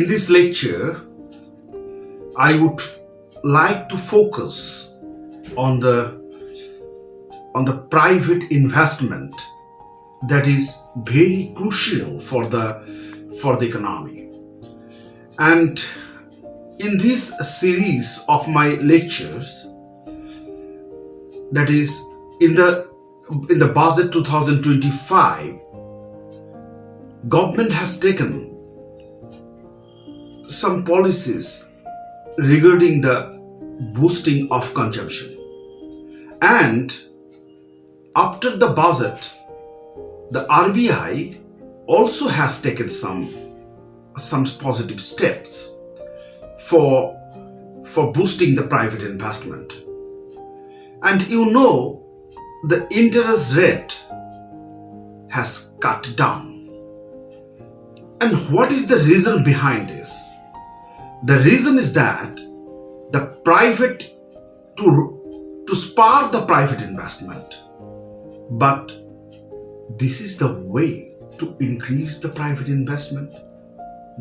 In this lecture, I would like to focus on the private investment that is very crucial for the economy. And in this series of my lectures, that is in the budget 2025, government has taken some policies regarding the boosting of consumption. And after the budget, the RBI also has taken some positive steps for boosting the private investment. And the interest rate has cut down. And what is the reason behind this? The reason is that the private, to spur the private investment. But this is the way to increase the private investment?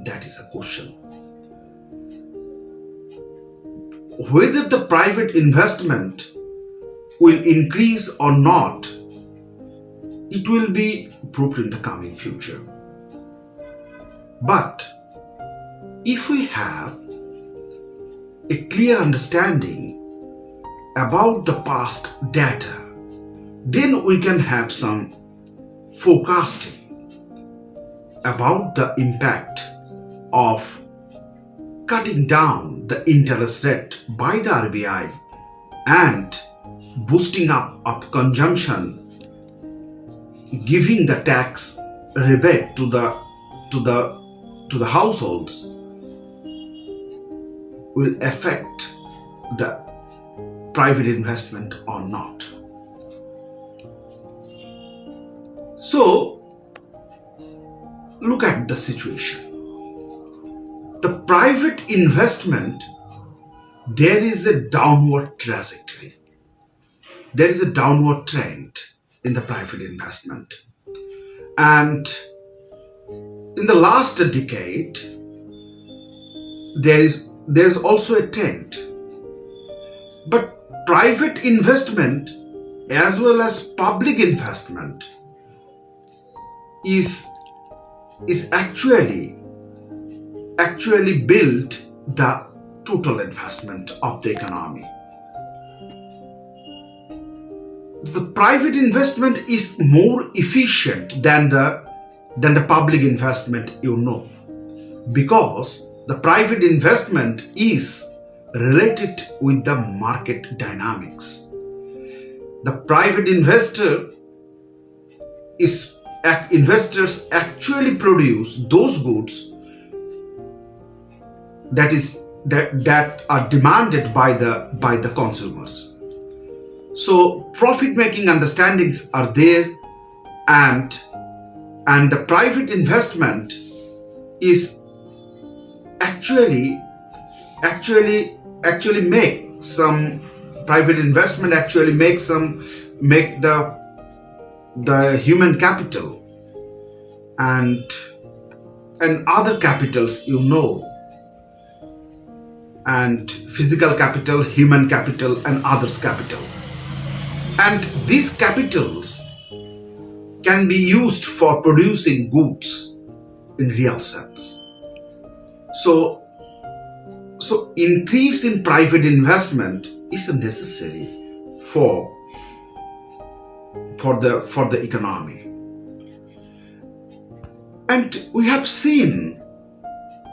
That is a question. Whether the private investment will increase or not, it will be proved in the coming future. But if we have a clear understanding about the past data, then we can have some forecasting about the impact of cutting down the interest rate by the RBI and boosting up of consumption, giving the tax rebate to the households will affect the private investment or not. So, look at the situation. The private investment, there is a downward trajectory. There is a downward trend in the private investment. And in the last decade, there's also a trend. But private investment as well as public investment is actually built the total investment of the economy. The private investment is more efficient than the public investment, because the private investment is related with the market dynamics. The private investors actually produce those goods that are demanded by the consumers. So profit-making understandings are there, and the private investment is actually make some private investment actually make the human capital and other capitals, and physical capital, human capital, and others capital. And these capitals can be used for producing goods in real sense. So increase in private investment is necessary for the economy. And we have seen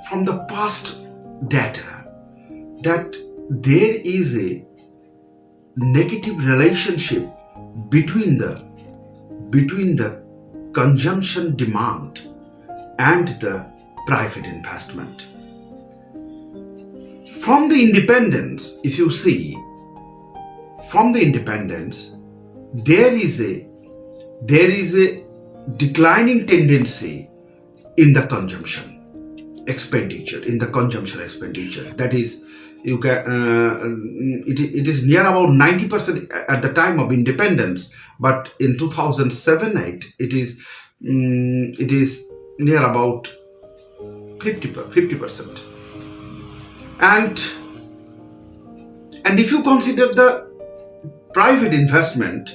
from the past data that there is a negative relationship between the consumption demand and the private investment. From the independence, if you see, from the independence, there is a declining tendency in the consumption expenditure. That is, it is near about 90% at the time of independence, but in 2007-8 it is near about 50%. And if you consider the private investment,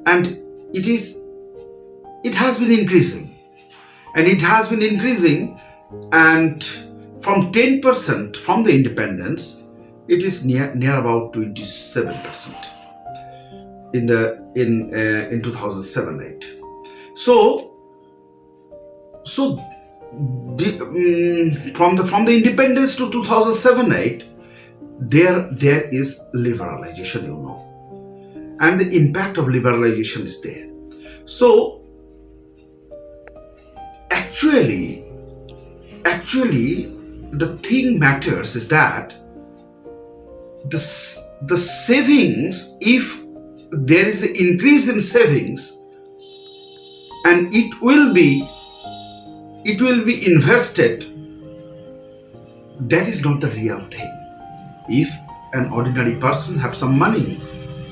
and it has been increasing, and from 10% from the independence, it is near about 27% in 2007-8. So from the independence to 2007-8, there is liberalization, and the impact of liberalization is there. So actually the thing matters is that the savings, if there is an increase in savings, and it will be invested, that is not the real thing. If an ordinary person have some money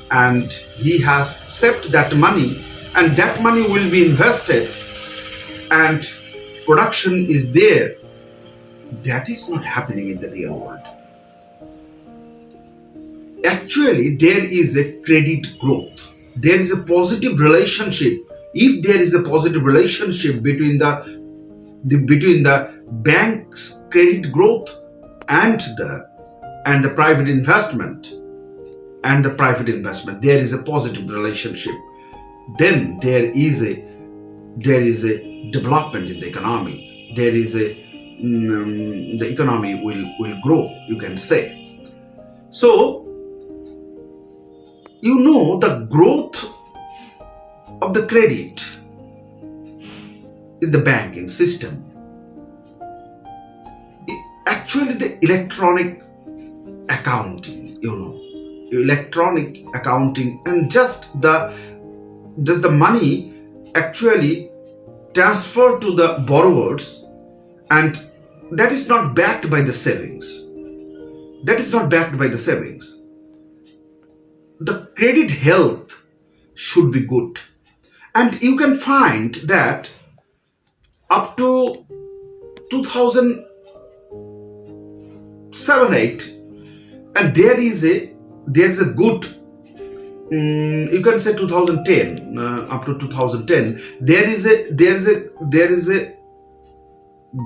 and he has saved that money, and that money will be invested and production is there, that is not happening in the real world. Actually, there is a credit growth. There is a positive relationship. If there is a positive relationship between the bank's credit growth and the private investment, there is a positive relationship, then there is a development in the economy. There is the economy will grow, you can say. So the growth of the credit in the banking system, actually the electronic accounting, and just the money actually transferred to the borrowers, and that is not backed by the savings. The credit health should be good, and you can find that up to 2007-8, and there is a good, you can say 2010, up to 2010, there is a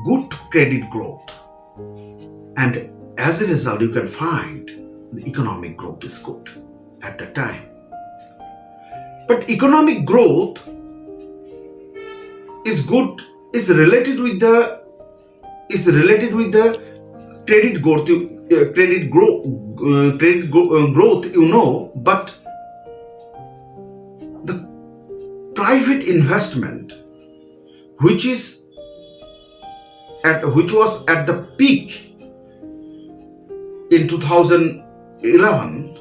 good credit growth, and as a result you can find the economic growth is good at that time. But economic growth is good, is related with the credit growth, but the private investment, which was at the peak in 2011,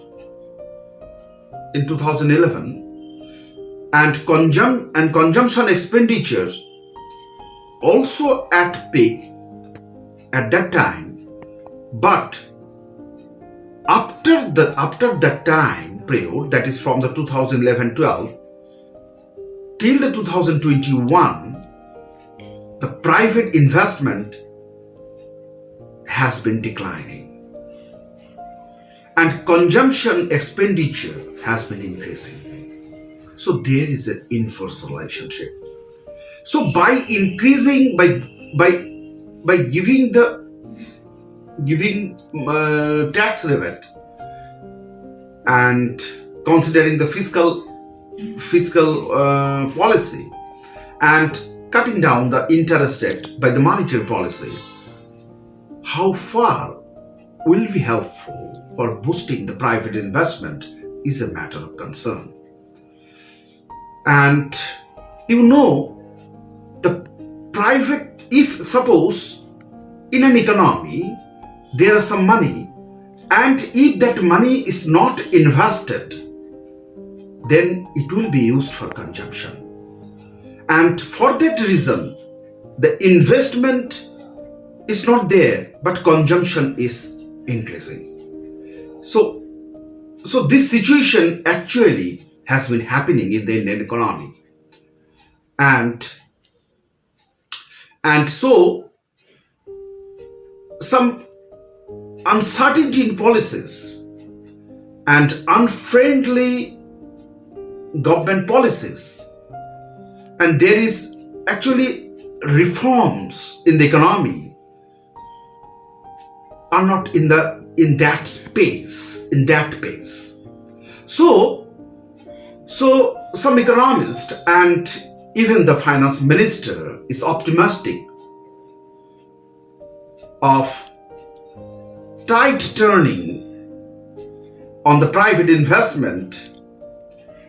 and consumption expenditures also at peak at that time. But after that time period, that is from the 2011-12 till the 2021, the private investment has been declining, and consumption expenditure has been increasing. So there is an inverse relationship. So by increasing, by giving tax rebate and considering the fiscal policy, and cutting down the interest rate by the monetary policy, how far will be helpful for boosting the private investment is a matter of concern. And the private, if suppose in an economy there is some money, and if that money is not invested, then it will be used for consumption, and for that reason the investment is not there, but consumption is increasing. So this situation actually has been happening in the Indian economy, and so some uncertainty in policies and unfriendly government policies, and there is actually reforms in the economy are not in that pace. So some economists and even the finance minister is optimistic of tide turning on the private investment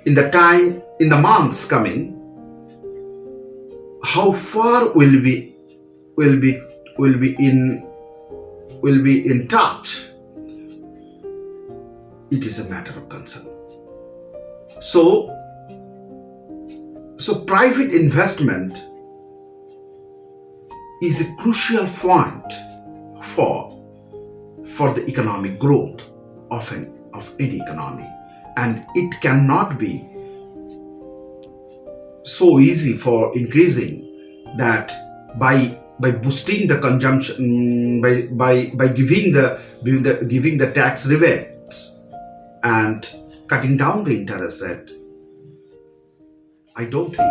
in the months coming. How far will be in touch? It is a matter of concern. So private investment is a crucial point for the economic growth of any economy, and it cannot be so easy for increasing that by boosting the consumption, by giving the tax rebates and cutting down the interest rate. I don't think